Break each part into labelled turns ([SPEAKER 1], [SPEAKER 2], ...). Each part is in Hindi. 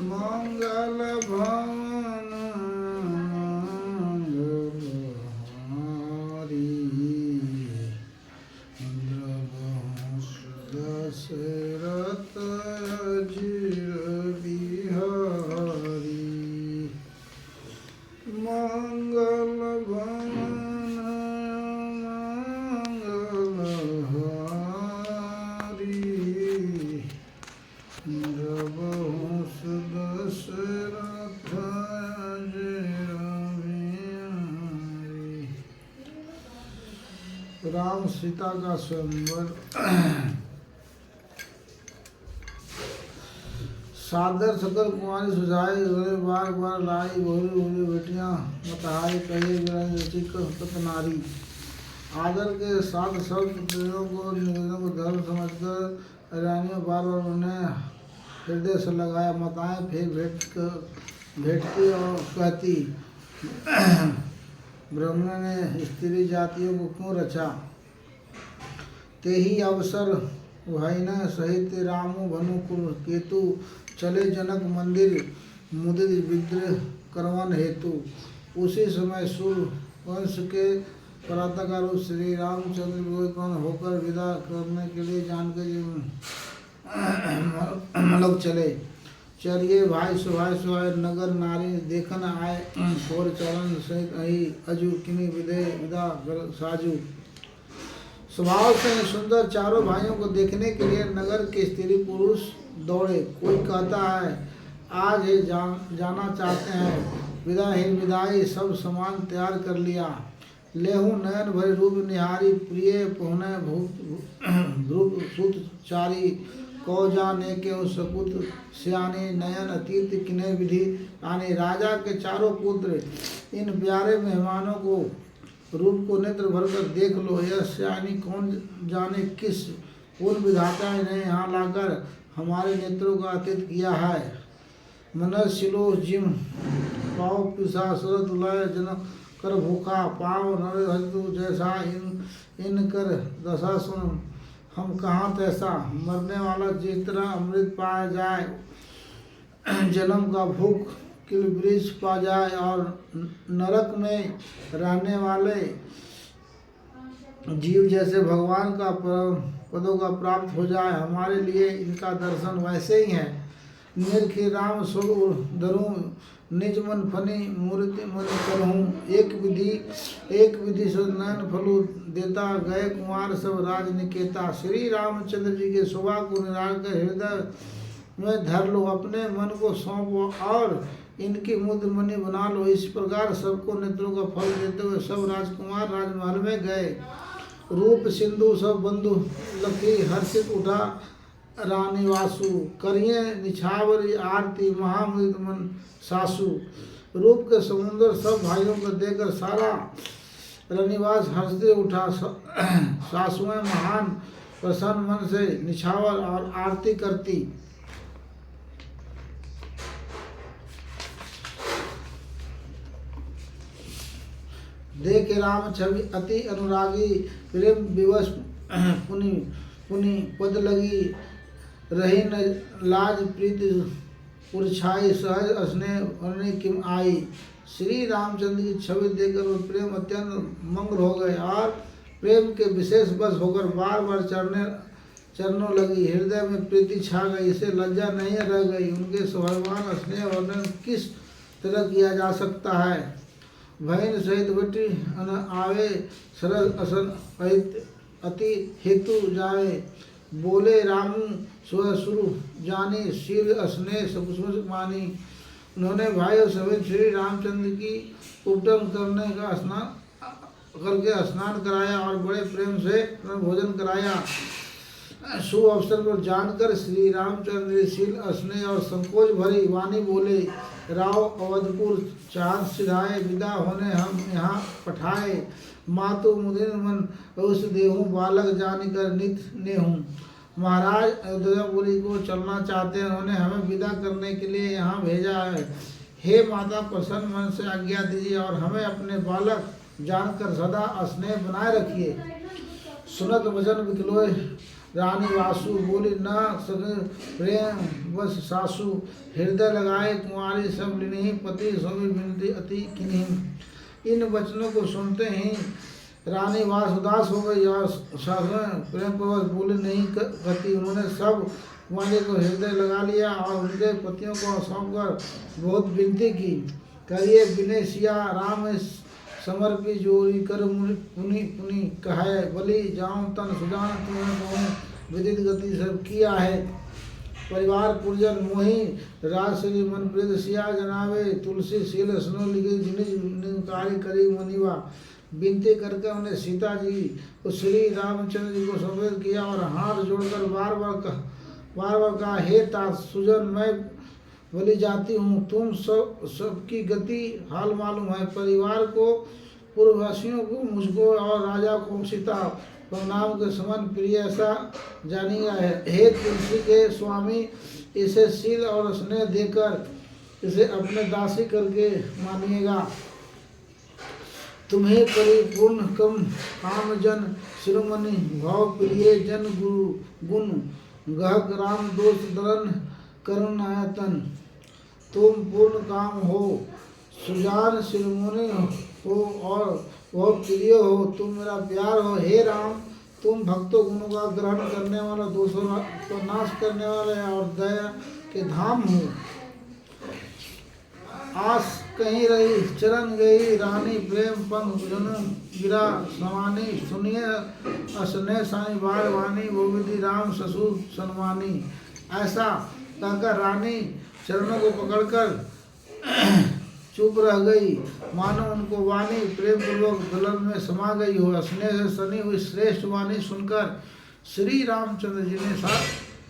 [SPEAKER 1] मंगल भवन दशरथ अजीर बिहारी मंगल भवन मंगलहारी इंद्रवंश दशरथ अजीर बिहारी। राम सीता का स्वयंवर। सादर सकल कुमारी सुझाई घरे बार बार लाई भोरी भोरी बेटियां मतहाई कहे रचिक नारी। आदर के साथ सब पुत्रियों को निवेदन को धर्म समझकर रानियों बार बार उन्हें हृदय से लगाया। माताएं फिर भेंटती और कहती, ब्रह्म ने स्त्री जातियों को क्यों रचा। ते ही अवसर भाईन सहित रामु भनु कुरु केतु चले जनक मंदिर मुदित विद्रोह करवन हेतु। उसी समय सूर वंश के परातकार श्री रामचंद्र विवेकानंद होकर विदा करने के लिए जानकर मलक चले। चलिए भाई सुहाय नगर नारी देखन आए और चरण सहित अही अजू किनी विदा साजू। स्वभाव से सुंदर चारों भाइयों को देखने के लिए नगर के स्त्री पुरुष दौड़े। कोई कहता है आज ही जाना चाहते हैं। विदाहीन विदाई सब सामान तैयार कर लिया। लेहू नयन भरे रूप निहारी प्रिय पहुने भूप सुत चारी। कौ जाने के सपुत सियानी नयन अतीत किने विधि आने। राजा के चारों पुत्र इन प्यारे मेहमानों को रूप को नेत्र भरकर देख लो। यह सियानी कौन जाने किस पूर्ण विधाता ने यहाँ लाकर हमारे नेत्रों का अतीत किया है। मनस शिलो जिम पाव पिसा सरत लय जनक कर भूखा पाव नर हजू जैसा इन कर दशा सुन हम कहाँ तैसा। मरने वाला जिस तरह अमृत पाया जाए जन्म का भूख किल वृक्ष पा जाए और नरक में रहने वाले जीव जैसे भगवान का पदों का प्राप्त हो जाए। हमारे लिए इनका दर्शन वैसे ही है। निर्खी राम सुर धरूं निज मन फनी मूर्ति मन करहूँ। एक विधि से नयन फलू देता गए कुमार सब राज निकेता। श्री रामचंद्र जी के शोभा को निराल कर हृदय में धर लो। अपने मन को सौंपो और इनकी मुद्र मणि बना लो। इस प्रकार सबको नेत्रों का फल देते हुए सब राजकुमार राजमहल में गए। रूप सिंधु सब बंधु लखी हर्षित उठा रानी वासु। करिए निछावरी आरती महामृत मन सासु। रूप के समुद्र सब भाइयों को देकर सारा रनिवास हंसते उठा। सासुएं महान प्रसन्न मन से निछावर और आरती करती। देख राम छवि अति अनुरागी प्रेम विवश पुनि पद लगी। रही न लाज प्रीति पुरछाई सहज स्नेह वर्णि किम आई। श्री रामचंद्र की छवि देखकर वो प्रेम अत्यंत मंग हो गए और प्रेम के विशेष बस होकर बार बार चरणों लगी। हृदय में प्रीति छा गई। इसे लज्जा नहीं रह गई। उनके स्वाभिमान स्नेह वर्णन किस तरह किया जा सकता है। भैन सहित बेटी आवे सरल असन अति हेतु जाए। बोले रामू सुरु जानी शील स्नेह सब मानी। उन्होंने भाइयों समेत श्री रामचंद्र की उपटन करने का स्नान कराया और बड़े प्रेम से भोजन कराया। शुभ अवसर पर जानकर श्री रामचंद्र शील स्नेह और संकोच भरी वाणी बोले, राव अवधपुर चांद सिधाए विदा होने हम यहाँ पठाए। मातु मुदिन मन उस देहूँ बालक जानिकर नित ने हूँ। महाराज अयोध्यापुरी को चलना चाहते हैं। उन्होंने हमें विदा करने के लिए यहाँ भेजा है। हे माता प्रसन्न मन से आज्ञा दीजिए और हमें अपने बालक जानकर सदा स्नेह बनाए रखिए। सुनत वचन विकलोय रानी वासु बोली न सके प्रेम बस सासु, हृदय लगाए कुंवारी सब लिनी, पति सभी विनती अति किन्हीं। इन वचनों को सुनते ही रानी वास उदास हो गई और प्रेम पूर्वक बोली नहीं गति। उन्होंने सब कुंवारी को हृदय लगा लिया और उनके पतियों को सौंपकर बहुत विनती की। करिए विनय सिया राम समर्पी जोरी कर पुनि पुनि कहे, बलि जाऊं तन सुजान तुम्हें कहूँ विदित गति सब किया है। परिवार पुरजन मोहि राजश्री मन प्रीत सिया जनावे, तुलसी शील स्नो लिखी जिनिज कार्य करी मनिवा। विनती करके उन्हें सीता जी को श्री रामचंद्र जी को संबोधित किया और हाथ जोड़कर बार बार कहा, हे तात सुजन मैं बलि जाती हूँ, तुम सबकी गति हाल मालूम है। परिवार को पूर्ववासियों को मुझको और राजा को सीता प्रणाम के समान प्रिय ऐसा जानिएगा। हे तुलसी के स्वामी, इसे शील और स्नेह देकर इसे अपने दासी करके मानिएगा। तुम्हें परिपूर्ण कम काम जन शिरोमणि, भाव प्रिय जन गुरु गुण गहक राम दोष दरन करुणायतन। तुम पूर्ण काम हो, सुजान शिरोमणि हो और बहुत प्रिय हो, तुम मेरा प्यार हो। हे राम, तुम भक्तों गुणों का ग्रहण करने वाला, दोषों का नाश करने वाले और दया के धाम हो। आस कहीं रही चरण गई रानी, प्रेम पंख जनु गिरा समानी। सुनिए असने साई बार वाणी, वो विधि राम ससुर सन्मानी। ऐसा कहकर रानी चरणों को पकड़कर चुप रह गई, मानो उनको वाणी प्रेम पूर्वक दुल्हन में समा गई हो। स्नेह से सनी हुई श्रेष्ठ वाणी सुनकर श्री रामचंद्र जी ने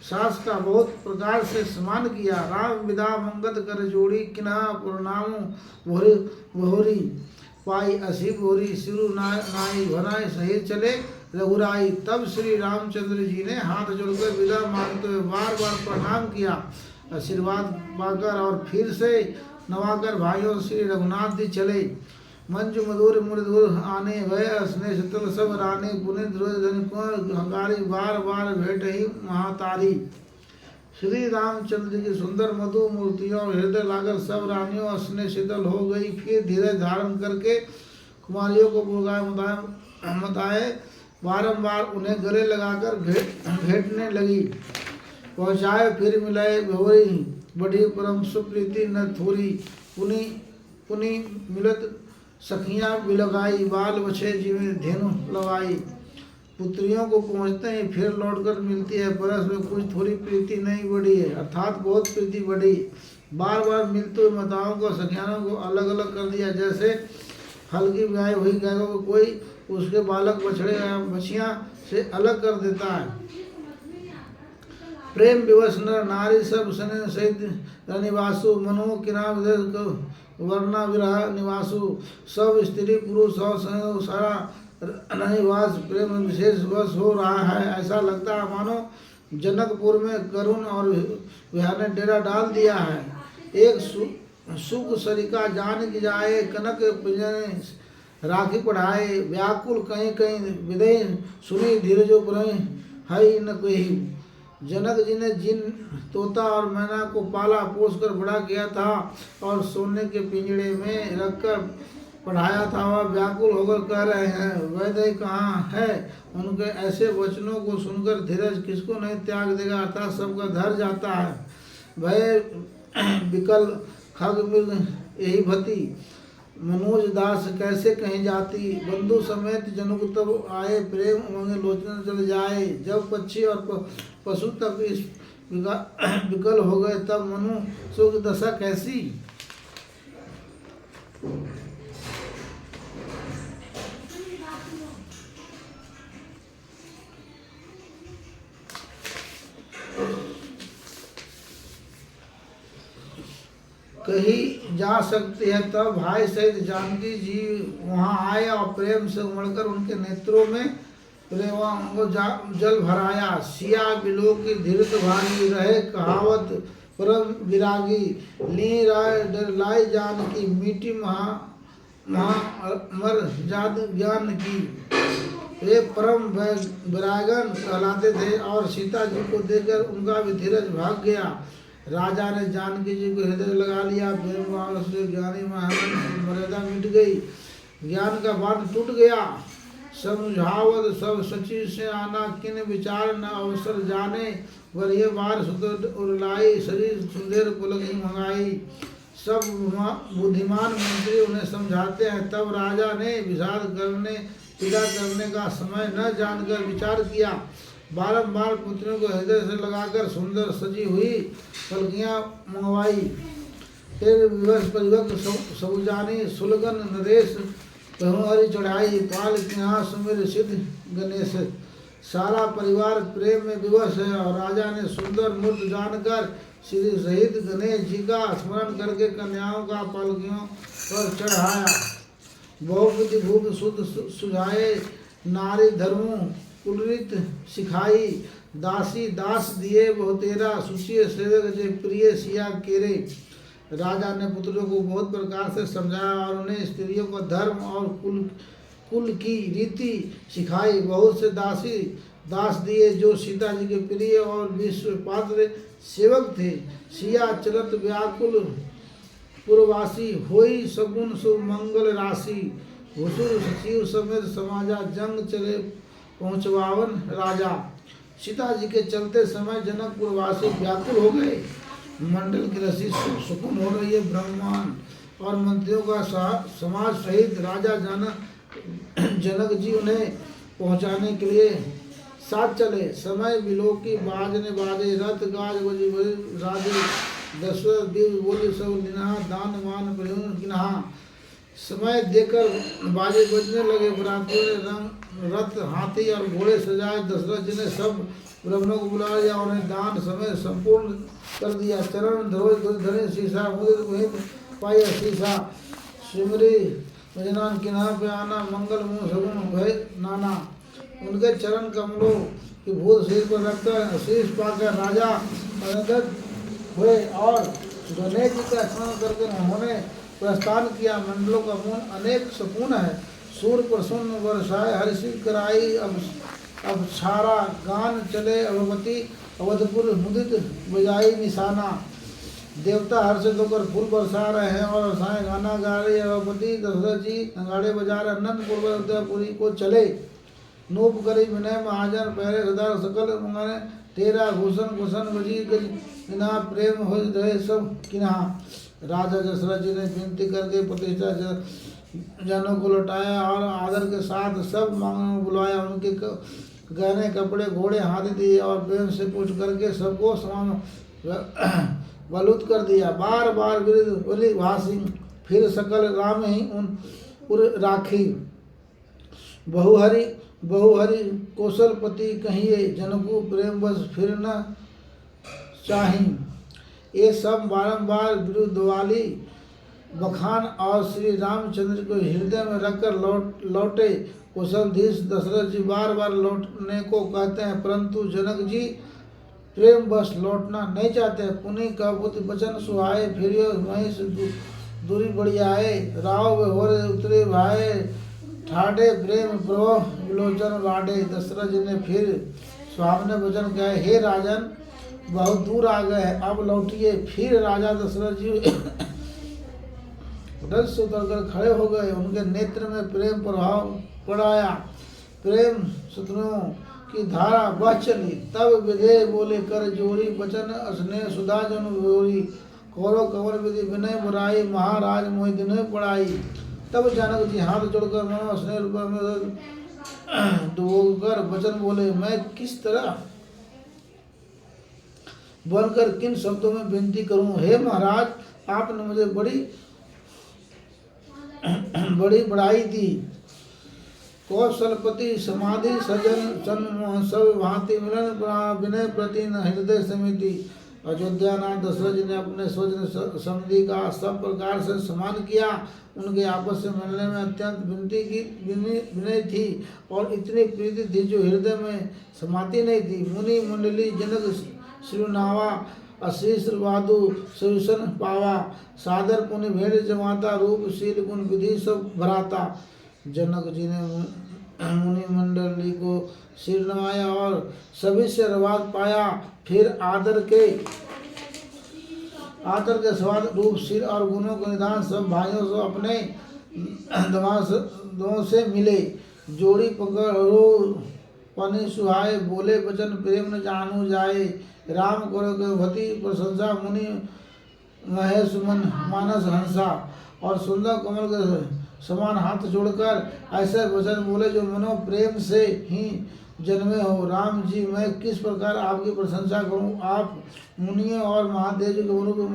[SPEAKER 1] सास का बहुत प्रकार से सम्मान किया। राम विदा मंगत कर जोड़ी, किन्हा प्रणाम भोरी पाई असी भोरी। सिरु नाई भनाई सहित चले रघुराई। तब श्री रामचंद्र जी ने हाथ जोड़कर विदा मांगते हुए बार बार प्रणाम किया, आशीर्वाद पाकर और फिर से नवाकर भाइयों श्री रघुनाथ जी चले। मंजू मधुर मृदुर आने भय स्नेह शीतल सब रानी, पुनि हंगारी बार बार भेंट ही महातारी। श्री रामचंद्र जी की सुंदर मधु मूर्तियों हृदय लाकर सब रानियों स्नेह शीतल हो गई। फिर धीरज धारण करके कुमारियों को मुदाए बारंबार उन्हें गले लगाकर भेंटने लगी। पहुँचाए फिर मिलाए भोरी, बढ़ी परम सुप्रीति न थोरी। पुनि मिलत सखियाँ बिलगाई, बाल बछे जीवे धेनु लगाई। पुत्रियों को पहुँचते ही फिर लौटकर मिलती है, परस में कुछ थोड़ी प्रीति नहीं बढ़ी है, अर्थात बहुत प्रीति बढ़ी। बार बार मिलते हुए माताओं को सखियानों को अलग अलग कर दिया, जैसे हल्की ब्याई हुई गायों को कोई उसके बालक बछड़े या बछियाँ से अलग कर देता है। प्रेम विवश नर नारी सब सने सहित निवासु, मनो किना वर्णा विरह निवासु। सब स्त्री पुरुष और सारा निवास प्रेम विशेष वश हो रहा है। ऐसा लगता है मानो जनकपुर में करुण और विहार ने डेरा डाल दिया है। एक सुख सरिका जान की जाए, कनक पिंजरे राखी पढ़ाए। व्याकुल कहीं कहीं विदय सुनी, धीरजो पर है न कोई। जनक जी ने जिन तोता और मैना को पाला पोस कर बड़ा किया था और सोने के पिंजड़े में रखकर पढ़ाया था, वह व्याकुल होकर कह रहे हैं, वैदय कहाँ है। उनके ऐसे वचनों को सुनकर धीरज किसको नहीं त्याग देगा, अर्थात सबका धर जाता है। भय विकल खग मृग यही भती, मनोज दास कैसे कहीं जाती। बंधु समेत जनक तब आए, प्रेम उमंग लोचन चल जाए। जब पक्षी और पशु तक इस विकल हो गए, तब मनुष्य की दशा कैसी। कहीं जा सकती है। तब भाई सहित जानकी जी वहाँ आए और प्रेम से उमड़कर उनके नेत्रों में प्रेम जल भराया। सिया बिलो की धीरत भानी, रहे कहावत परम विरागी। ली राय डर लाई जानकी, मीठी महा मर जात ज्ञान की। वे परम वैरागन कहलाते थे और सीता जी को देखकर उनका भी धीरज भाग गया। राजा ने जानकी जी को हृदय लगा लिया। प्रेम भाव से ज्ञानी महाराज की मर्यादा मिट गई, ज्ञान का बांध टूट गया। समझावत सब सची से आना, किन विचार न अवसर जाने। वर ये बार सुत उरलाई, शरीर सुंदर पुलक मंगाई। सब बुद्धिमान मंत्री उन्हें समझाते हैं। तब राजा ने विषाद करने पीड़ा करने का समय न जानकर विचार किया। बारंबार पुत्रियों को हृदय से लगाकर सुंदर सजी हुई पलकियां मंगवाई। फिर विवश परिवक्त सबुजानी सुलगन नरेश हरि चढ़ाई। पाल की सुमिर सिद्ध गणेश। सारा परिवार प्रेम में विवश है और राजा ने सुंदर मूर्त जानकर श्री शहीद गणेश जी का स्मरण करके कन्याओं का पालकियों पर चढ़ाया। बहुविधि भूप शुद्ध सुझाए, नारी धर्मों कुलरित सिखाई। दासी दास दिए बहुतेरा, सुचिय सेवक जे प्रिय सिया केरे। राजा ने पुत्रों को बहुत प्रकार से समझाया और उन्हें स्त्रियों को धर्म और कुल की रीति सिखाई। बहुत से दासी दास दिए जो सीता जी के प्रिय और विश्व पात्र सेवक थे। सिया चलत व्याकुल पुरवासी, होई सगुन सुमंगल राशि। भूसुर सचिव समेत समाजा, जंग चले पहुँचवावन राजा। सीता जी के चलते समय जनकपुरवासी व्याकुल हो गए। मंडल की रसी सुकून हो रही है। ब्रह्मांड और मंत्रियों का समाज सहित राजा जनक जी उन्हें पहुंचाने के लिए साथ चले। समय बिलोकी बाजने बाजे, रथ गाज बजी राजे। दशरथ देव बोले सब निनाहा, दान मान प्रयोजन किन्हा। समय देकर बाजे बजने लगे। बरातियों ने रंग रथ हाथी और घोड़े सजाए। दशरथ जी ने सब ब्राह्मणों को बुला लिया, उन्हें दान समय संपूर्ण कर दिया। चरण धरे शीशा, मुदित पाया शीशा। सिमरी भजनान किन्हा पे आना, मंगल मुँह सगुन भय नाना। उनके चरण कमलों की भूत शीश पर रखकर शीश पाकर राजा अनगत हुए और गणेश जी का स्मरण करके उन्होंने प्रस्थान किया। मंडलों का मूल अनेक सपून है। सूर्य प्रसन्न वर्षाए, हर्षित कराई। अब सारा गान चले अवमति, अवधपुर मुदित बजाई निशाना। देवता हर्षित होकर फूल बरसा रहे हैं और साय गाना गा रहे। अवपति दशरथ जी नगाड़े बजा रहे। अनंतपुरी को चले। नूप करी विनय महाजन, पहरे सदार सकल मंगने। तेरा भूषण भूषण बजी गज प्रेम हो रहे सब किन्हा। राजा दशरथ जी ने विनती करके प्रतिष्ठा जनों को लौटाया और आदर के साथ सब मांगों को बुलाया। उनके गहने कपड़े घोड़े हाथी दिए और प्रेम से पूछ करके सबको समान बलूत कर दिया। बार बार विरुद्ध बोली भाषी, फिर सकल राम ही उन उर राखी। बहुहरि कौशलपति कहिए, जनकु प्रेम बस फिर न चाही। ये सब बारंबार विरुद्ध वाली बखान और श्री रामचंद्र को हृदय में रखकर लौटे। कौशलधीश दशरथ जी बार बार लौटने को कहते हैं, परंतु जनक जी प्रेम बस लौटना नहीं चाहते। पुनि का बुद्ध वचन सुहाए, फिर वहीं से दूरी बढ़ी आए। राव होरे उतरे भाए, ठाडे प्रेम प्रभु विलोचन बाढ़े। दशरथ जी ने फिर स्वामी वचन कहे, हे राजन बहुत दूर आ गए, अब लौटिए। फिर राजा दशरथ जी रथ से उतरकर खड़े हो गए। उनके नेत्र में प्रेम प्रभाव पड़ाया। प्रेम शत्रुओं की धारा बह चली। तब विधेय बोले कर जोरी, वचन स्नेह सुधा जन गोरी। कौरव कंवर विधि विनय बुराई, महाराज मोहि दिन पढ़ाई। तब जनक जी हाथ जोड़कर मनो स्नेह रूप में डूबकर वचन बोले, मैं किस तरह बनकर किन शब्दों में विनती करूं। हे महाराज, आपने मुझे बड़ी बड़ाई दी। कौशलपति समाधि सजन चंद्र सब भांति मिलन, विनय प्रति हृदय समिति। अयोध्या नाथ दशरथ जी ने अपने स्वजन समधि का सब प्रकार से सम्मान किया। उनके आपस से मिलने में अत्यंत विनय थी और इतनी प्रीति थी जो हृदय में समाती नहीं थी। मुनि मंडली जनक श्रीनावा, आशीष वादु सुषण पावा। सादर पुनि भेड़ जमाता, रूप शील गुण विधि सब भराता। जनक जी ने मुनि मंडली को सिर नवाया और सभी से आशीर्वाद पाया। फिर आदर के स्वाद रूप सिर और गुणों के निदान सब भाइयों से अपने दमादों से मिले। जोड़ी पकड़ो पनि सुहाए, बोले वचन प्रेम न जानू जाए। राम करो के भति प्रशंसा, मुनि महेश मन मानस हंसा। और सुंदर कमल के समान हाथ जोड़कर ऐसे वचन बोले जो मनो प्रेम से ही जन्मे हो। राम जी, मैं किस प्रकार आपकी प्रशंसा करूं? आप मुनियों और महादेव जी के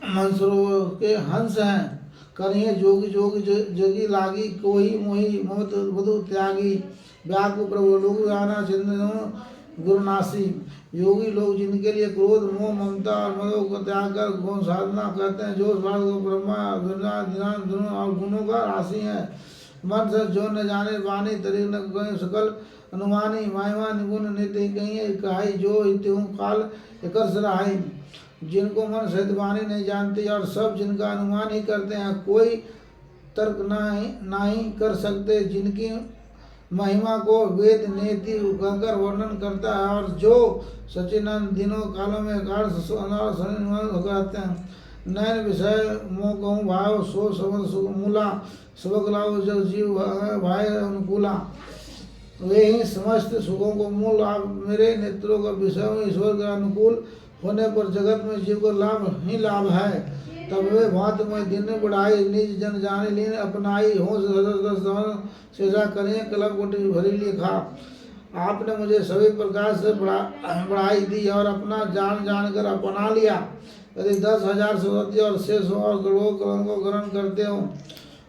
[SPEAKER 1] मनसरोवर के हंस हैं। करिए जोगी जोगी जगी लागी, कोई मोही ममत वधु त्यागी। व्याकु प्रभु लोग आना चिंतन गुरुनासी। योगी लोग जिनके लिए क्रोध मोह ममता और मदों को त्याग कर गौण साधना करते हैं, जो स्वाद को ब्रह्मा दोनों और गुणों का राशि है। मन से जो न जाने वाणी, तरी न कहीं सकल अनुमानी। मायवा निगुण नित्य कहीं कहाई, जो त्यों काल एकर्ष रहाई। जिनको मन सहित वाणी नहीं जानती और सब जिनका अनुमान ही करते हैं, कोई तर्क नहीं कर सकते। जिनकी महिमा को वेद नेति कहकर वर्णन करता है, और जो सचिनंद दिनों कालों में कहते हैं। नयन विषय मोह कहूँ भाव, सो समझ मूला। सबक लाओ जग जीव भाई अनुकूला। वे ही समस्त सुखों को मूल। आप मेरे नेत्रों का विषय ईश्वर के अनुकूल होने पर जगत में जीव को लाभ ही लाभ है। तब वे भांत में दिन बढ़ाई, निज जन जाने लीन अपनाई। होश सेजा करें कलम कोटि भरी लिखा। आपने मुझे सभी प्रकार से बढ़ाई दी और अपना जान कर अपना लिया। यदि 10,000 सरस्वती और शेष हो और करोड़ों कलम को ग्रहण करते हो,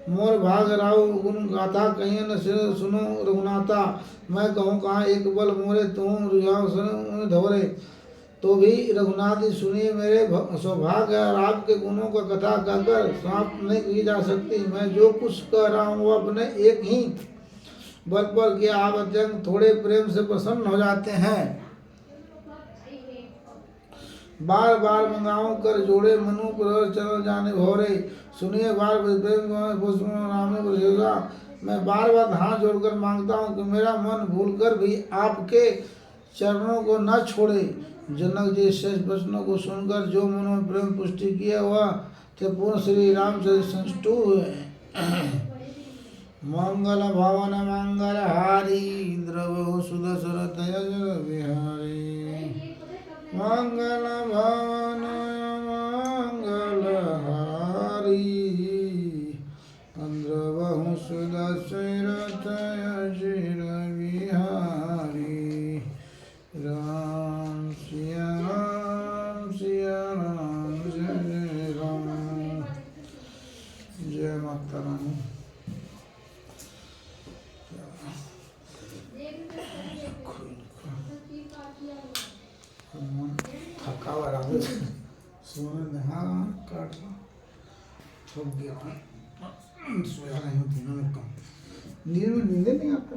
[SPEAKER 1] मोर भाग राव गुण गाथा कहीं न सुनो रघुनाथा। मैं कहूँ कहाँ एक बल मोरे, तुम रुझाओ सुन धवरे। तो भी रघुनाथ जी सुनिए मेरे सौभाग्य, और आपके गुणों का कथा कहकर समाप्त नहीं की जा सकती। मैं जो कुछ कह रहा हूँ वो अपने एक ही बल पर किया। आप अत्यंत थोड़े प्रेम से प्रसन्न हो जाते हैं। बार बार मंगाऊं कर जोड़े, मनु पर चल जाने भोरे। सुनिए बार प्रेम मैं बार बार हाथ जोड़कर मांगता हूँ कि मेरा मन भूलकर भी आपके चरणों को न छोड़े। जनक जी शेष वचनों को सुनकर जो मनों में प्रेम पुष्टि किया वह थे पूर्ण श्री रामचंद्र संतुष्ट हुए। मंगल भवन मंगल हारी, द्रव सुदसर तयज बिहारी। मंगल भवन मंगल हारी, द्रव सुदसर तयज बिहारी। राम सिया राम जय जय राम। जय माता रानी। थका हुआ रहा सोने हाँ काट थक गया। सोया नहीं हूँ दिनों में कम, नींद में नींद नहीं आता।